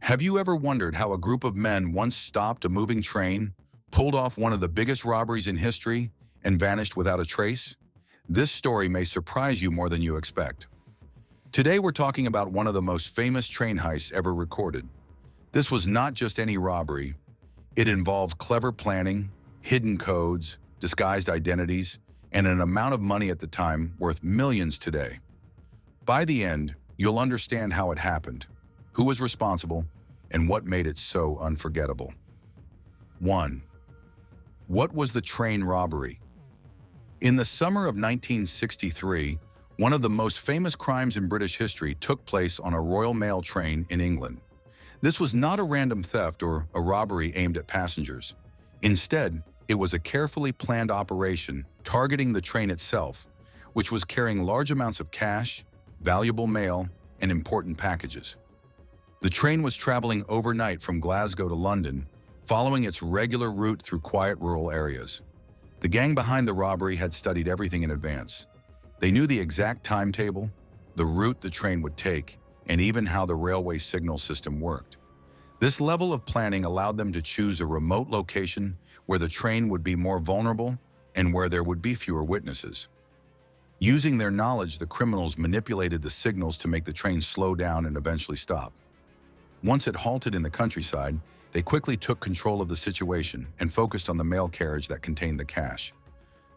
Have you ever wondered how a group of men once stopped a moving train, pulled off one of the biggest robberies in history, and vanished without a trace? This story may surprise you more than you expect. Today we're talking about one of the most famous train heists ever recorded. This was not just any robbery. It involved clever planning, hidden codes, disguised identities, and an amount of money at the time worth millions today. By the end, you'll understand how it happened, who was responsible, and what made it so unforgettable. 1. What was the train robbery? In the summer of 1963, one of the most famous crimes in British history took place on a Royal Mail train in England. This was not a random theft or a robbery aimed at passengers. Instead, it was a carefully planned operation targeting the train itself, which was carrying large amounts of cash, valuable mail, and important packages. The train was traveling overnight from Glasgow to London, following its regular route through quiet rural areas. The gang behind the robbery had studied everything in advance. They knew the exact timetable, the route the train would take, and even how the railway signal system worked. This level of planning allowed them to choose a remote location where the train would be more vulnerable and where there would be fewer witnesses. Using their knowledge, the criminals manipulated the signals to make the train slow down and eventually stop. Once it halted in the countryside, they quickly took control of the situation and focused on the mail carriage that contained the cash.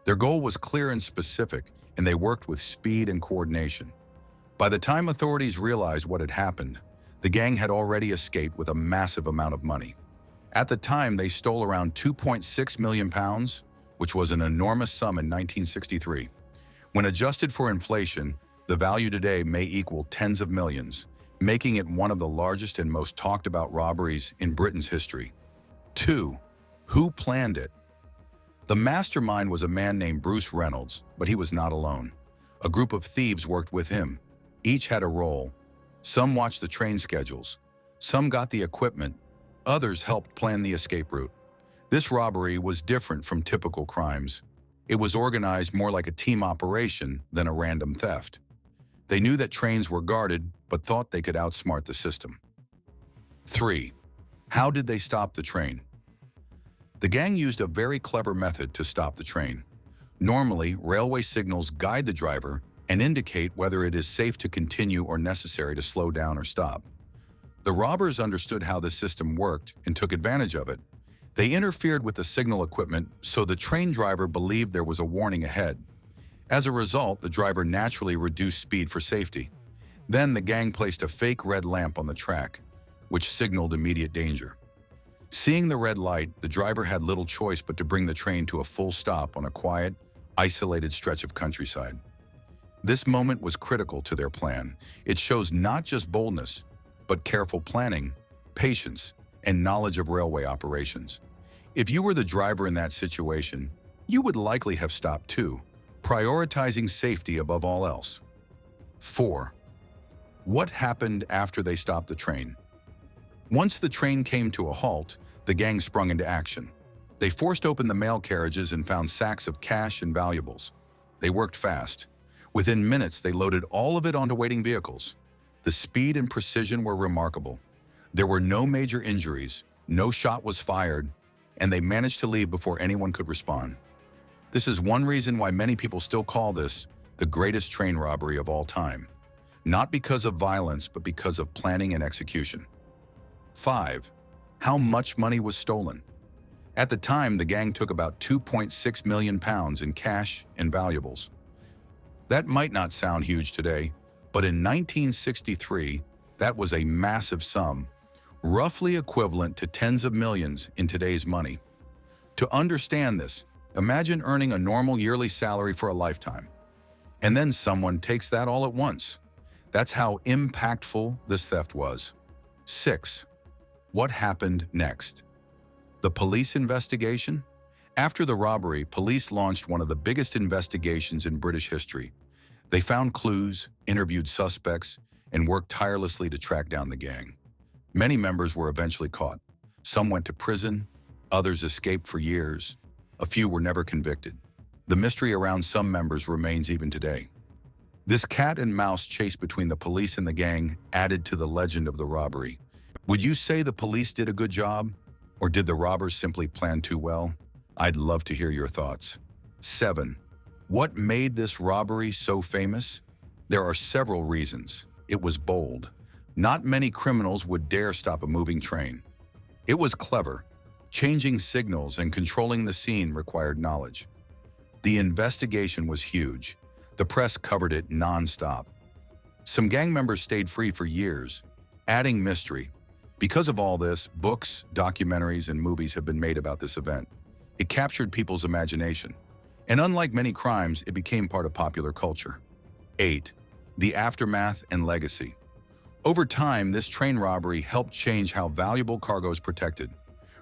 Their goal was clear and specific, and they worked with speed and coordination. By the time authorities realized what had happened, the gang had already escaped with a massive amount of money. At the time, they stole around £2.6 million, which was an enormous sum in 1963. When adjusted for inflation, the value today may equal tens of millions, making it one of the largest and most talked about robberies in Britain's history. 2. Who planned it? The mastermind was a man named Bruce Reynolds, but he was not alone. A group of thieves worked with him. Each had a role. Some watched the train schedules. Some got the equipment. Others helped plan the escape route. This robbery was different from typical crimes. It was organized more like a team operation than a random theft. They knew that trains were guarded, but thought they could outsmart the system. 3. How did they stop the train? The gang used a very clever method to stop the train. Normally, railway signals guide the driver and indicate whether it is safe to continue or necessary to slow down or stop. The robbers understood how this system worked and took advantage of it. They interfered with the signal equipment so the train driver believed there was a warning ahead. As a result, the driver naturally reduced speed for safety. Then the gang placed a fake red lamp on the track, which signaled immediate danger. Seeing the red light, the driver had little choice but to bring the train to a full stop on a quiet, isolated stretch of countryside. This moment was critical to their plan. It shows not just boldness, but careful planning, patience, and knowledge of railway operations. If you were the driver in that situation, you would likely have stopped too, prioritizing safety above all else. 4. What happened after they stopped the train? Once the train came to a halt, the gang sprung into action. They forced open the mail carriages and found sacks of cash and valuables. They worked fast. Within minutes, they loaded all of it onto waiting vehicles. The speed and precision were remarkable. There were no major injuries, no shot was fired, and they managed to leave before anyone could respond. This is one reason why many people still call this the greatest train robbery of all time. Not because of violence, but because of planning and execution. 5. How much money was stolen? At the time, the gang took about £2.6 million in cash and valuables. That might not sound huge today, but in 1963, that was a massive sum, roughly equivalent to tens of millions in today's money. To understand this, imagine earning a normal yearly salary for a lifetime, and then someone takes that all at once. That's how impactful this theft was. 6. What happened next? The police investigation? After the robbery, police launched one of the biggest investigations in British history. They found clues, interviewed suspects, and worked tirelessly to track down the gang. Many members were eventually caught. Some went to prison, others escaped for years. A few were never convicted. The mystery around some members remains even today. This cat and mouse chase between the police and the gang added to the legend of the robbery. Would you say the police did a good job? Or did the robbers simply plan too well? I'd love to hear your thoughts. 7. What made this robbery so famous? There are several reasons. It was bold. Not many criminals would dare stop a moving train. It was clever. Changing signals and controlling the scene required knowledge. The investigation was huge. The press covered it non-stop. Some gang members stayed free for years, adding mystery. Because of all this, books, documentaries, and movies have been made about this event. It captured people's imagination. And unlike many crimes, it became part of popular culture. 8. The aftermath and legacy. Over time, this train robbery helped change how valuable cargo is protected.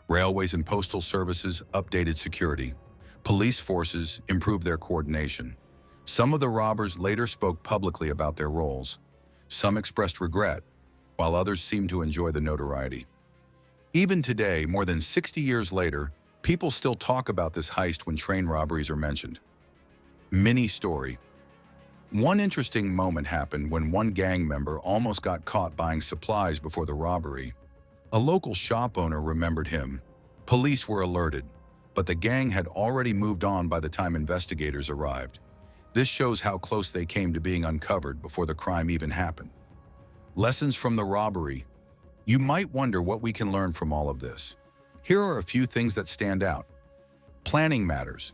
Railways and postal services updated security. Police forces improved their coordination. Some of the robbers later spoke publicly about their roles. Some expressed regret, while others seemed to enjoy the notoriety. Even today, more than 60 years later, people still talk about this heist when train robberies are mentioned. Mini story. One interesting moment happened when one gang member almost got caught buying supplies before the robbery. A local shop owner remembered him. Police were alerted, but the gang had already moved on by the time investigators arrived. This shows how close they came to being uncovered before the crime even happened. Lessons from the robbery. You might wonder what we can learn from all of this. Here are a few things that stand out. Planning matters.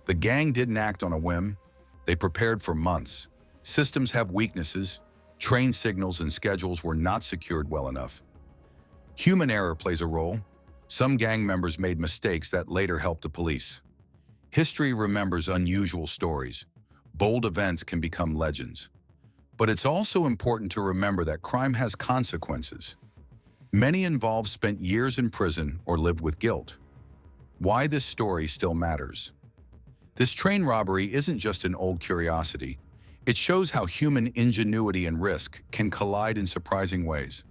The gang didn't act on a whim. They prepared for months. Systems have weaknesses. Train signals and schedules were not secured well enough. Human error plays a role. Some gang members made mistakes that later helped the police. History remembers unusual stories. Bold events can become legends. But it's also important to remember that crime has consequences. Many involved spent years in prison or lived with guilt. Why this story still matters. This train robbery isn't just an old curiosity. It shows how human ingenuity and risk can collide in surprising ways.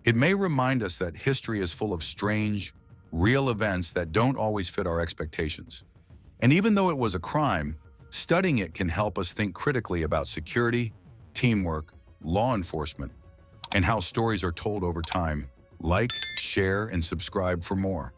It may remind us that history is full of strange, real events that don't always fit our expectations. And even though it was a crime, studying it can help us think critically about security, teamwork, law enforcement, and how stories are told over time. Like, share, and subscribe for more.